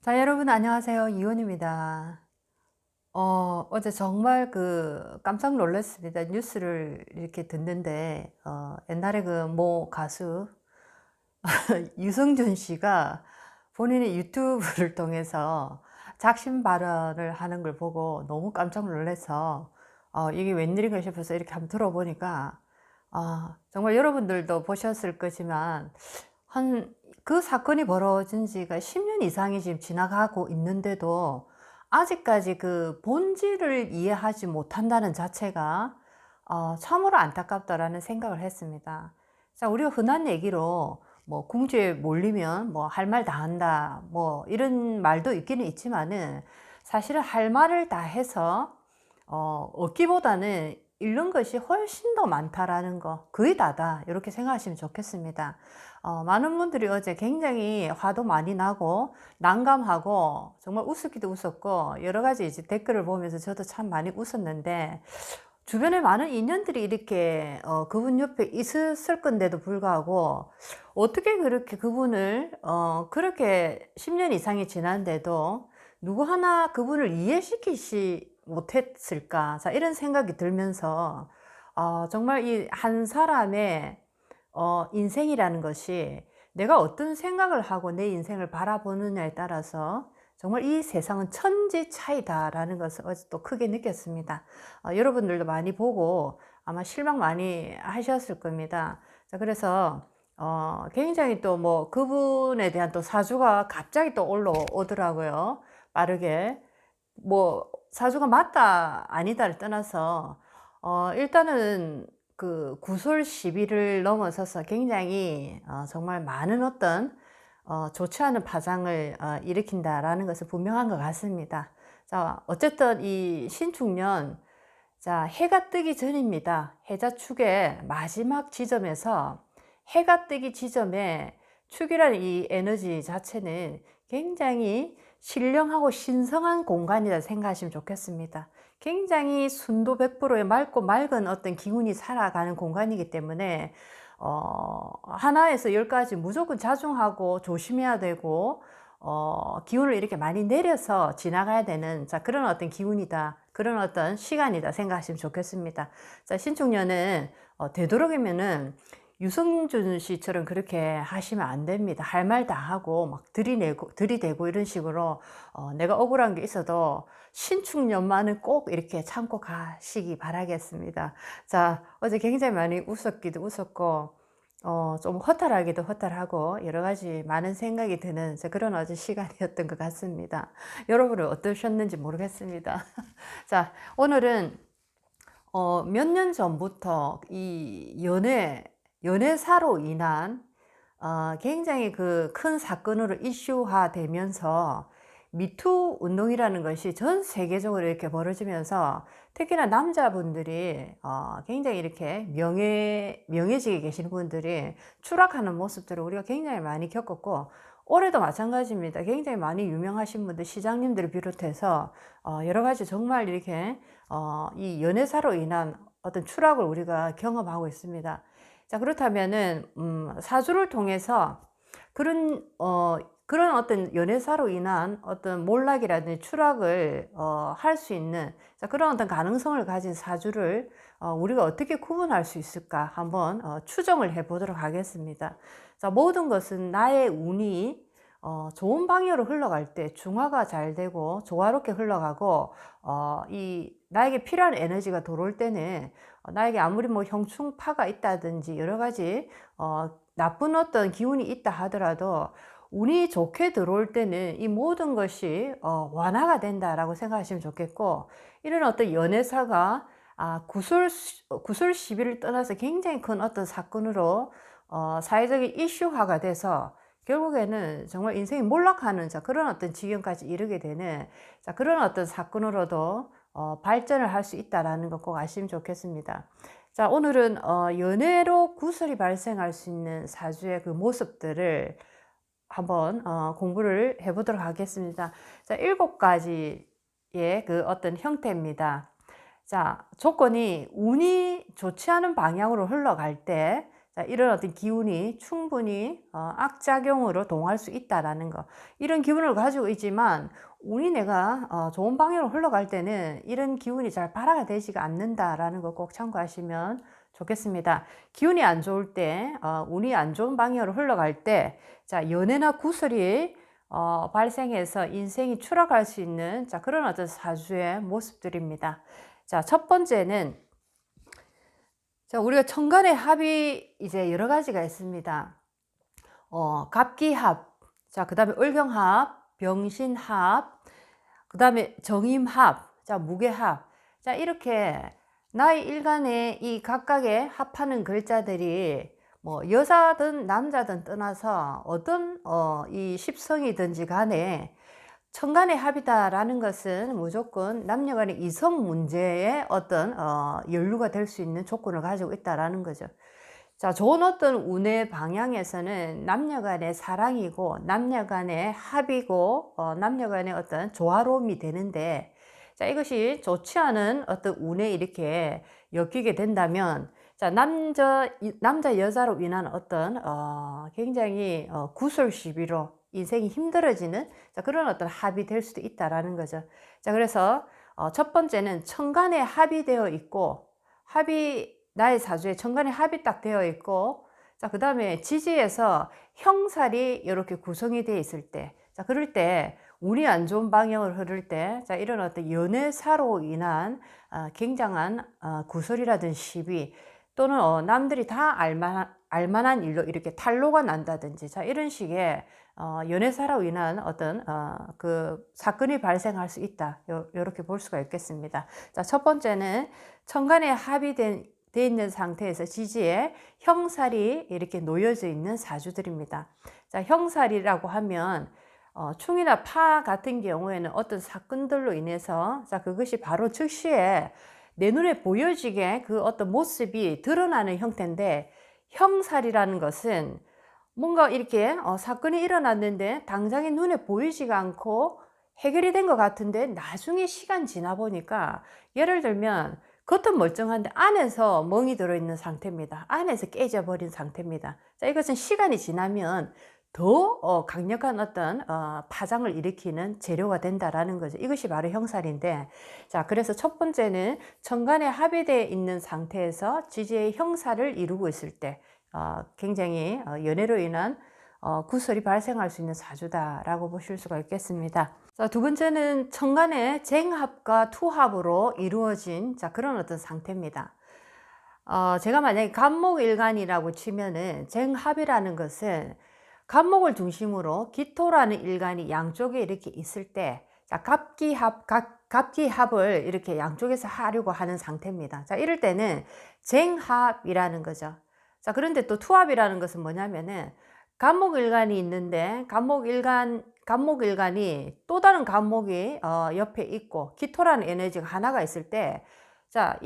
자, 여러분 안녕하세요. 이원입니다. 어제 정말 깜짝 놀랐습니다. 뉴스를 이렇게 듣는데, 옛날에 그 모 가수 유승준 씨가 본인의 유튜브를 통해서 작심 발언을 하는 걸 보고 너무 깜짝 놀라서, 이게 웬일인가 싶어서 이렇게 한번 들어보니까, 정말 여러분들도 보셨을 거지만, 그 사건이 벌어진 지가 10년 이상이 지금 지나가고 있는데도 아직까지 그 본질을 이해하지 못한다는 자체가 참으로 안타깝다라는 생각을 했습니다. 자, 우리가 흔한 얘기로 뭐 궁지에 몰리면 뭐 할 말 다 한다 뭐 이런 말도 있기는 있지만은 사실은 할 말을 다 해서 얻기보다는 잃는 것이 훨씬 더 많다라는 거, 거의 다다 이렇게 생각하시면 좋겠습니다. 많은 분들이 어제 굉장히 화도 많이 나고 난감하고 정말 웃기도 웃었고 여러 가지 이제 댓글을 보면서 저도 참 많이 웃었는데, 주변에 많은 인연들이 이렇게 그분 옆에 있었을 건데도 불구하고 어떻게 그렇게 그분을 그렇게 10년 이상이 지났는데도 누구 하나 그분을 이해시키지 못했을까? 자, 이런 생각이 들면서 정말 이 한 사람의 인생이라는 것이 내가 어떤 생각을 하고 내 인생을 바라보느냐에 따라서 정말 이 세상은 천지 차이다라는 것을 어제 또 크게 느꼈습니다. 여러분들도 많이 보고 아마 실망 많이 하셨을 겁니다. 자, 그래서 굉장히 또 뭐 그분에 대한 또 사주가 갑자기 또 올라오더라고요. 빠르게. 뭐 사주가 맞다 아니다를 떠나서 일단은 그 구솔 시비를 넘어서서 굉장히 정말 많은 어떤 좋지 않은 파장을 일으킨다라는 것은 분명한 것 같습니다. 자, 어쨌든 이 신축년, 자, 해가 뜨기 전입니다. 해자축의 마지막 지점에서 해가 뜨기 지점에 축이라는 이 에너지 자체는 굉장히 신령하고 신성한 공간이다 생각하시면 좋겠습니다. 굉장히 순도 100%의 맑고 맑은 어떤 기운이 살아가는 공간이기 때문에 하나에서 열까지 무조건 자중하고 조심해야 되고 기운을 이렇게 많이 내려서 지나가야 되는, 자, 그런 어떤 기운이다. 그런 어떤 시간이다 생각하시면 좋겠습니다. 자, 신축년은 되도록이면은 유승준 씨처럼 그렇게 하시면 안 됩니다. 할 말 다 하고 막 들이대고 이런 식으로 내가 억울한 게 있어도 신축년만은 꼭 이렇게 참고 가시기 바라겠습니다. 자, 어제 굉장히 많이 웃었기도 웃었고 좀 허탈하기도 허탈하고 여러 가지 많은 생각이 드는 그런 어제 시간이었던 것 같습니다. 여러분은 어떠셨는지 모르겠습니다. 자, 오늘은 몇 년 전부터 이 연애사로 인한 굉장히 그 큰 사건으로 이슈화 되면서 미투 운동이라는 것이 전 세계적으로 이렇게 벌어지면서 특히나 남자분들이 굉장히 이렇게 명예직에 계시는 분들이 추락하는 모습들을 우리가 굉장히 많이 겪었고, 올해도 마찬가지입니다. 굉장히 많이 유명하신 분들, 시장님들을 비롯해서 여러 가지 정말 이렇게 이 연애사로 인한 어떤 추락을 우리가 경험하고 있습니다. 자, 그렇다면은 사주를 통해서 그런 어떤 연애사로 인한 어떤 몰락이라든지 추락을 할 수 있는, 자, 그런 어떤 가능성을 가진 사주를 우리가 어떻게 구분할 수 있을까 한번 추정을 해 보도록 하겠습니다. 자, 모든 것은 나의 운이 좋은 방향으로 흘러갈 때 중화가 잘 되고 조화롭게 흘러가고 이 나에게 필요한 에너지가 들어올 때는 나에게 아무리 뭐 형충파가 있다든지 여러 가지 나쁜 어떤 기운이 있다 하더라도 운이 좋게 들어올 때는 이 모든 것이 완화가 된다라고 생각하시면 좋겠고, 이런 어떤 연애사가 구설 시비를 떠나서 굉장히 큰 어떤 사건으로 사회적인 이슈화가 돼서 결국에는 정말 인생이 몰락하는, 자, 그런 어떤 지경까지 이르게 되는, 자, 그런 어떤 사건으로도 발전을 할 수 있다라는 거 꼭 아시면 좋겠습니다. 자, 오늘은 연애로 구설이 발생할 수 있는 사주의 그 모습들을 한번 공부를 해 보도록 하겠습니다. 자, 7가지의 그 어떤 형태입니다. 자, 조건이 운이 좋지 않은 방향으로 흘러갈 때, 자, 이런 어떤 기운이 충분히 악작용으로 동할 수 있다라는 거. 이런 기운을 가지고 있지만 운이 내가 좋은 방향으로 흘러갈 때는 이런 기운이 잘 발화가 되지가 않는다라는 거 꼭 참고하시면 좋겠습니다. 기운이 안 좋을 때, 운이 안 좋은 방향으로 흘러갈 때, 자, 연애나 구설이 발생해서 인생이 추락할 수 있는 자, 그런 어떤 사주의 모습들입니다. 자, 첫 번째는 자, 우리가 천간의 합이 이제 여러 가지가 있습니다. 갑기합, 자, 그 다음에 을경합, 병신합, 그 다음에 정임합, 자, 무게합. 자, 이렇게 나의 일간에 이 각각의 합하는 글자들이 뭐 여자든 남자든 떠나서 어떤 이 십성이든지 간에 천간의 합이다라는 것은 무조건 남녀간의 이성 문제에 어떤 연루가 될 수 있는 조건을 가지고 있다라는 거죠. 자, 좋은 어떤 운의 방향에서는 남녀간의 사랑이고 남녀간의 합이고 남녀간의 어떤 조화로움이 되는데, 자, 이것이 좋지 않은 어떤 운에 이렇게 엮이게 된다면, 자, 남자 여자로 인한 어떤 굉장히 구설 시비로 인생이 힘들어지는 자, 그런 어떤 합이 될 수도 있다라는 거죠. 자, 그래서 첫 번째는 천간에 합이 되어 있고, 합이 나의 사주에 천간에 합이 딱 되어 있고, 자, 그 다음에 지지에서 형살이 이렇게 구성이 되어 있을 때, 자, 그럴 때 운이 안 좋은 방향으로 흐를 때, 자, 이런 어떤 연애사로 인한 굉장한 구설이라든지 시비, 또는 남들이 다 알만한 일로 이렇게 탄로가 난다든지, 자, 이런 식의 연애사로 인한 어떤 그 사건이 발생할 수 있다. 이렇게 볼 수가 있겠습니다. 자, 첫 번째는 천간에 합이 돼 있는 상태에서 지지에 형살이 이렇게 놓여져 있는 사주들입니다. 자, 형살이라고 하면 충이나 파 같은 경우에는 어떤 사건들로 인해서 자, 그것이 바로 즉시에 내 눈에 보여지게 그 어떤 모습이 드러나는 형태인데, 형살이라는 것은 뭔가 이렇게 사건이 일어났는데 당장에 눈에 보이지가 않고 해결이 된 것 같은데 나중에 시간 지나 보니까, 예를 들면 겉은 멀쩡한데 안에서 멍이 들어있는 상태입니다. 안에서 깨져버린 상태입니다. 자, 이것은 시간이 지나면 더 강력한 어떤 파장을 일으키는 재료가 된다라는 거죠. 이것이 바로 형살인데, 자, 그래서 첫 번째는 천간에 합의되어 있는 상태에서 지지의 형살을 이루고 있을 때 굉장히 연애로 인한 구설이 발생할 수 있는 사주다라고 보실 수가 있겠습니다. 자, 두 번째는 천간의 쟁합과 투합으로 이루어진 자, 그런 어떤 상태입니다. 제가 만약에 갑목일간이라고 치면은 쟁합이라는 것은 갑목을 중심으로 기토라는 일간이 양쪽에 이렇게 있을 때, 자, 갑기합을 이렇게 양쪽에서 하려고 하는 상태입니다. 자, 이럴 때는 쟁합이라는 거죠. 자, 그런데 또 투합이라는 것은 뭐냐면은 갑목일간이 있는데 갑목일간이 또 다른 갑목이 옆에 있고 기토라는 에너지가 하나가 있을 때, 자,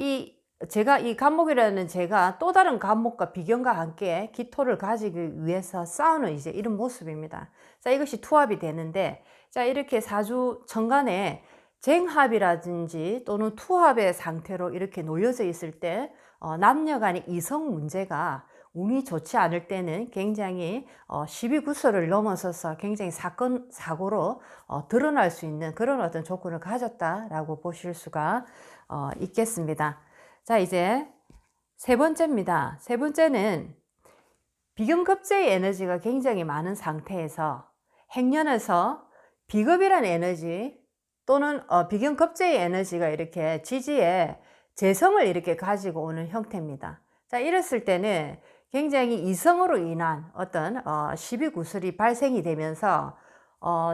제가 이 갑목이라는 제가 또 다른 갑목과 비견과 함께 기토를 가지기 위해서 싸우는 이제 이런 모습입니다. 자, 이것이 투합이 되는데, 자, 이렇게 사주 천간에 쟁합이라든지 또는 투합의 상태로 이렇게 놓여져 있을 때 남녀 간의 이성 문제가 운이 좋지 않을 때는 굉장히 시비구설을 넘어서서 굉장히 사건 사고로 드러날 수 있는 그런 어떤 조건을 가졌다라고 보실 수가 있겠습니다. 자, 이제 세 번째입니다. 세 번째는 비견급제의 에너지가 굉장히 많은 상태에서 행년에서 비급이라는 에너지 또는 비견급제의 에너지가 이렇게 지지에 재성을 이렇게 가지고 오는 형태입니다. 자, 이랬을 때는 굉장히 이성으로 인한 어떤 시비구설이 발생이 되면서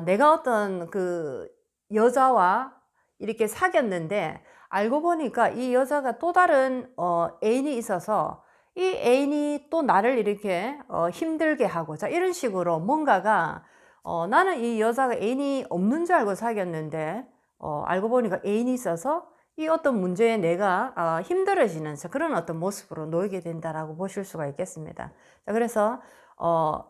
내가 어떤 그 여자와 이렇게 사귀었는데 알고 보니까 이 여자가 또 다른 애인이 있어서 이 애인이 또 나를 이렇게 힘들게 하고, 자, 이런 식으로 뭔가가 나는 이 여자가 애인이 없는 줄 알고 사귀었는데 알고 보니까 애인이 있어서 이 어떤 문제에 내가 힘들어지는 그런 어떤 모습으로 놓이게 된다라고 보실 수가 있겠습니다. 자, 그래서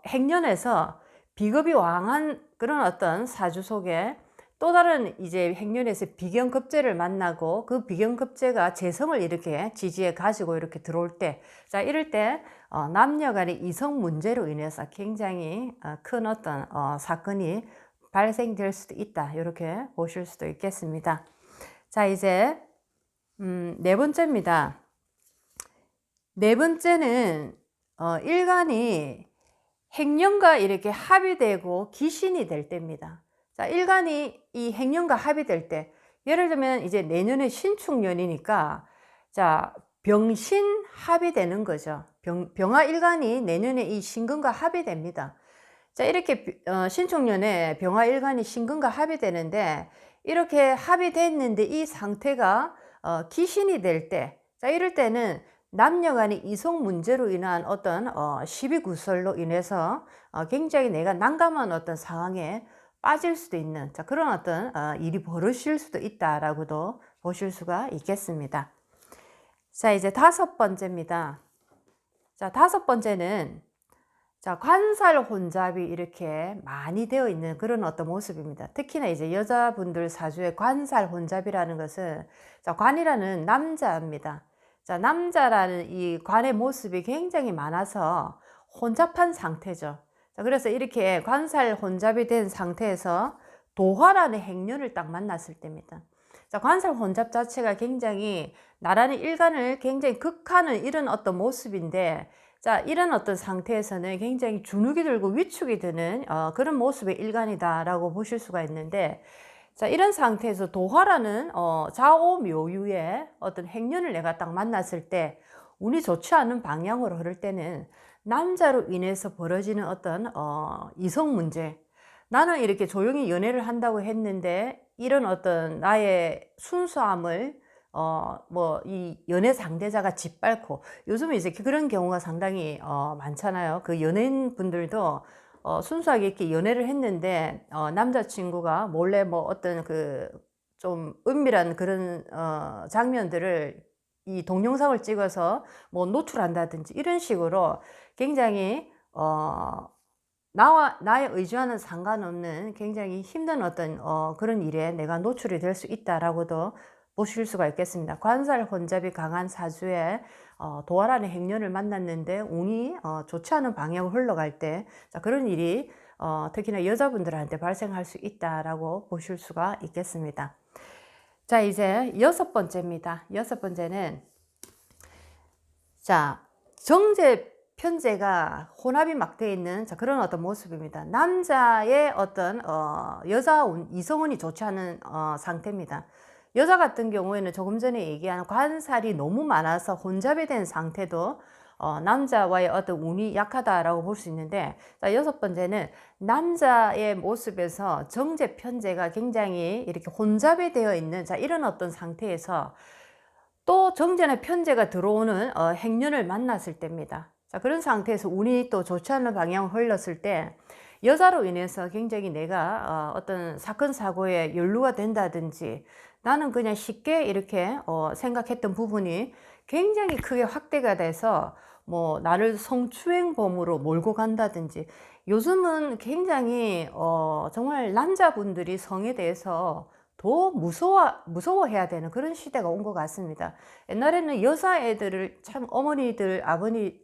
행년에서 비겁이 왕한 그런 어떤 사주 속에 또 다른 이제 행련에서 비견급제를 만나고 그 비견급제가 재성을 이렇게 지지에 가지고 이렇게 들어올 때, 자, 이럴 때 남녀 간의 이성 문제로 인해서 굉장히 큰 어떤 사건이 발생될 수도 있다. 이렇게 보실 수도 있겠습니다. 자, 이제 네 번째입니다. 네 번째는 일간이 행령과 이렇게 합의되고 기신이 될 때입니다. 자, 일간이 이 행령과 합의될 때, 예를 들면 이제 내년에 신축년이니까, 자, 병신 합의되는 거죠. 병화 일간이 내년에 이 신금과 합의됩니다. 자, 이렇게 신축년에 병화 일간이 신금과 합의되는데, 이렇게 합의됐는데 이 상태가 기신이 될 때, 자, 이럴 때는 남녀 간의 이성 문제로 인한 어떤 시비구설로 인해서 굉장히 내가 난감한 어떤 상황에 빠질 수도 있는, 자, 그런 어떤 일이 벌어질 수도 있다라고도 보실 수가 있겠습니다. 자, 이제 다섯 번째입니다. 자, 다섯 번째는, 자, 관살 혼잡이 이렇게 많이 되어 있는 그런 어떤 모습입니다. 특히나 이제 여자분들 사주에 관살 혼잡이라는 것은, 자, 관이라는 남자입니다. 자, 남자라는 이 관의 모습이 굉장히 많아서 혼잡한 상태죠. 자, 그래서 이렇게 관살 혼잡이 된 상태에서 도화라는 행련을 딱 만났을 때입니다. 자, 관살 혼잡 자체가 굉장히 나라는 일간을 굉장히 극하는 이런 어떤 모습인데, 자, 이런 어떤 상태에서는 굉장히 주눅이 들고 위축이 드는 그런 모습의 일간이다라고 보실 수가 있는데, 자, 이런 상태에서 도화라는 좌오묘유의 어떤 행련을 내가 딱 만났을 때 운이 좋지 않은 방향으로 흐를 때는 남자로 인해서 벌어지는 어떤 이성 문제, 나는 이렇게 조용히 연애를 한다고 했는데 이런 어떤 나의 순수함을 뭐 이 연애 상대자가 짓밟고, 요즘은 이제 그런 경우가 상당히 많잖아요. 그 연예인 분들도 순수하게 이렇게 연애를 했는데 남자친구가 몰래 뭐 어떤 그 좀 은밀한 그런 장면들을 이 동영상을 찍어서 뭐 노출한다든지 이런 식으로 굉장히 나의 의지와는 상관없는 굉장히 힘든 어떤 그런 일에 내가 노출이 될 수 있다라고도 보실 수가 있겠습니다. 관살 혼잡이 강한 사주에 도화라는 행련을 만났는데 운이 좋지 않은 방향으로 흘러갈 때, 자, 그런 일이 특히나 여자분들한테 발생할 수 있다라고 보실 수가 있겠습니다. 자, 이제 여섯 번째입니다. 여섯 번째는, 자, 정제 편제가 혼합이 막 되어 있는, 자, 그런 어떤 모습입니다. 남자의 어떤 여자 이성운이 좋지 않은 상태입니다. 여자 같은 경우에는 조금 전에 얘기한 관살이 너무 많아서 혼잡이 된 상태도 남자와의 어떤 운이 약하다라고 볼 수 있는데, 자, 여섯 번째는 남자의 모습에서 정제 편제가 굉장히 이렇게 혼잡이 되어 있는, 자, 이런 어떤 상태에서 또 정제나 편제가 들어오는 행련을 만났을 때입니다. 자, 그런 상태에서 운이 또 좋지 않은 방향으로 흘렀을 때 여자로 인해서 굉장히 내가 어떤 사건 사고에 연루가 된다든지, 나는 그냥 쉽게 이렇게 생각했던 부분이 굉장히 크게 확대가 돼서 뭐 나를 성추행범으로 몰고 간다든지, 요즘은 굉장히 정말 남자분들이 성에 대해서 더 무서워해야 되는 그런 시대가 온 것 같습니다. 옛날에는 여자애들을 참 어머니들,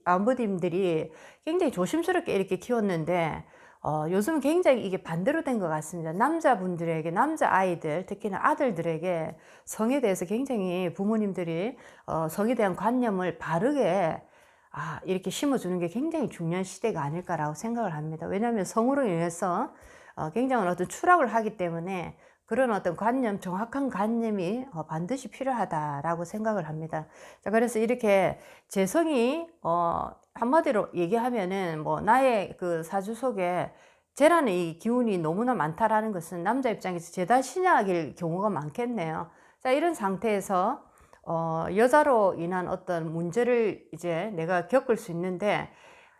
아버님들이 굉장히 조심스럽게 이렇게 키웠는데, 요즘은 굉장히 이게 반대로 된 것 같습니다. 남자분들에게, 남자아이들, 특히나 아들들에게 성에 대해서 굉장히 부모님들이 성에 대한 관념을 바르게 이렇게 심어주는 게 굉장히 중요한 시대가 아닐까라고 생각을 합니다. 왜냐하면 성으로 인해서 굉장한 어떤 추락을 하기 때문에 그런 어떤 관념, 정확한 관념이 반드시 필요하다라고 생각을 합니다. 자, 그래서 이렇게 재성이 한마디로 얘기하면은 뭐 나의 그 사주 속에 재라는 이 기운이 너무나 많다라는 것은 남자 입장에서 재다 신약일 경우가 많겠네요. 자, 이런 상태에서 여자로 인한 어떤 문제를 이제 내가 겪을 수 있는데,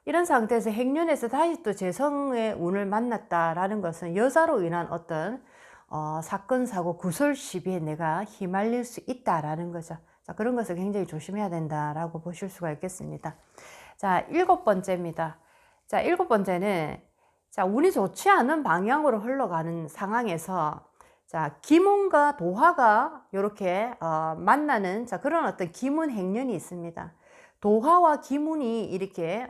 이런 상태에서 행련에서 다시 또 재성의 운을 만났다라는 것은 여자로 인한 어떤 사건, 사고, 구설 시비에 내가 휘말릴 수 있다라는 거죠. 자, 그런 것을 굉장히 조심해야 된다라고 보실 수가 있겠습니다. 자, 일곱 번째입니다. 자, 일곱 번째는, 자, 운이 좋지 않은 방향으로 흘러가는 상황에서 자, 기문과 도화가 요렇게 만나는 자, 그런 어떤 기문 행련이 있습니다. 도화와 기문이 이렇게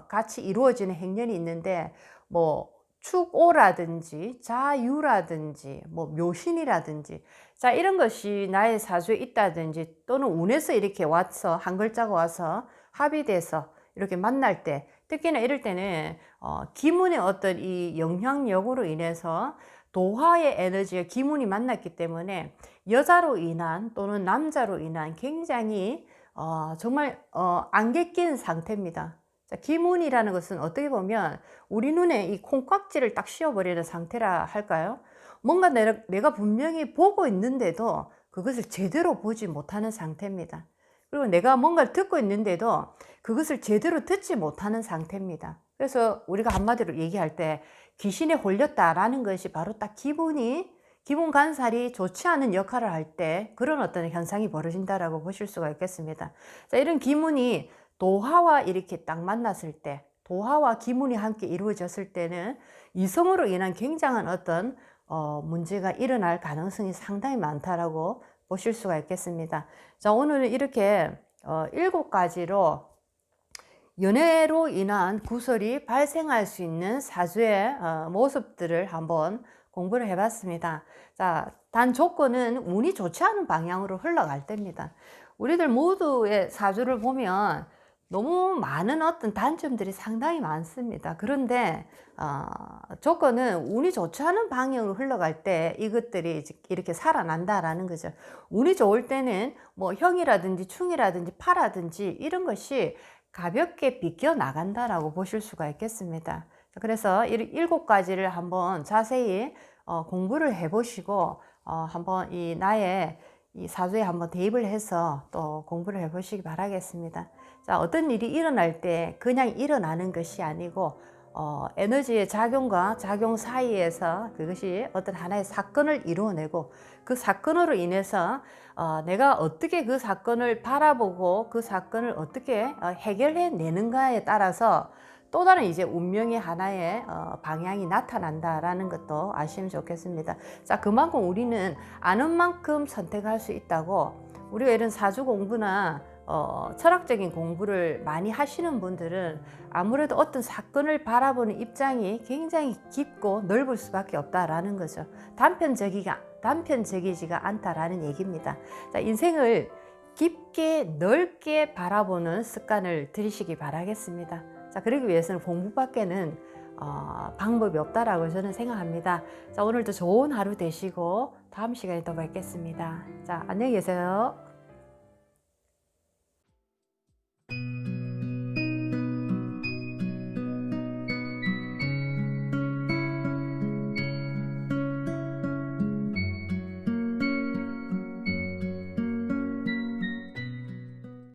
같이 이루어지는 행련이 있는데 뭐 축오라든지 자유라든지 뭐 묘신이라든지 자, 이런 것이 나의 사주에 있다든지 또는 운에서 이렇게 와서 한 글자가 와서 합의돼서 이렇게 만날 때, 특히나 이럴 때는 기문의 어떤 이 영향력으로 인해서 도화의 에너지와 기문이 만났기 때문에 여자로 인한 또는 남자로 인한 굉장히 정말 안개 낀 상태입니다. 자, 기문이라는 것은 어떻게 보면 우리 눈에 이 콩깍지를 딱 씌워버리는 상태라 할까요? 뭔가 내가 분명히 보고 있는데도 그것을 제대로 보지 못하는 상태입니다. 그리고 내가 뭔가를 듣고 있는데도 그것을 제대로 듣지 못하는 상태입니다. 그래서 우리가 한마디로 얘기할 때 귀신에 홀렸다라는 것이 바로 딱 기분 간살이 좋지 않은 역할을 할 때 그런 어떤 현상이 벌어진다라고 보실 수가 있겠습니다. 자, 이런 기문이 도화와 이렇게 딱 만났을 때, 도화와 기문이 함께 이루어졌을 때는 이성으로 인한 굉장한 어떤 문제가 일어날 가능성이 상당히 많다라고 보실 수가 있겠습니다. 자, 오늘은 이렇게 7가지로 연애로 인한 구설이 발생할 수 있는 사주의 모습들을 한번 공부를 해봤습니다. 자, 단 조건은 운이 좋지 않은 방향으로 흘러갈 때입니다. 우리들 모두의 사주를 보면 너무 많은 어떤 단점들이 상당히 많습니다. 그런데 조건은 운이 좋지 않은 방향으로 흘러갈 때 이것들이 이렇게 살아난다라는 거죠. 운이 좋을 때는 뭐 형이라든지 충이라든지 파라든지 이런 것이 가볍게 비껴 나간다라고 보실 수가 있겠습니다. 그래서 7가지를 한번 자세히 공부를 해 보시고 한번 이 나의 이 사주에 한번 대입을 해서 또 공부를 해 보시기 바라겠습니다. 자, 어떤 일이 일어날 때 그냥 일어나는 것이 아니고 에너지의 작용과 작용 사이에서 그것이 어떤 하나의 사건을 이루어내고 그 사건으로 인해서 내가 어떻게 그 사건을 바라보고 그 사건을 어떻게 해결해 내는가에 따라서 또 다른 이제 운명의 하나의 방향이 나타난다라는 것도 아시면 좋겠습니다. 자, 그만큼 우리는 아는 만큼 선택할 수 있다고, 우리가 이런 사주 공부나 철학적인 공부를 많이 하시는 분들은 아무래도 어떤 사건을 바라보는 입장이 굉장히 깊고 넓을 수밖에 없다라는 거죠. 단편적이지가 않다라는 얘기입니다. 자, 인생을 깊게 넓게 바라보는 습관을 들이시기 바라겠습니다. 자, 그러기 위해서는 공부밖에는 방법이 없다라고 저는 생각합니다. 자, 오늘도 좋은 하루 되시고 다음 시간에 또 뵙겠습니다. 자, 안녕히 계세요.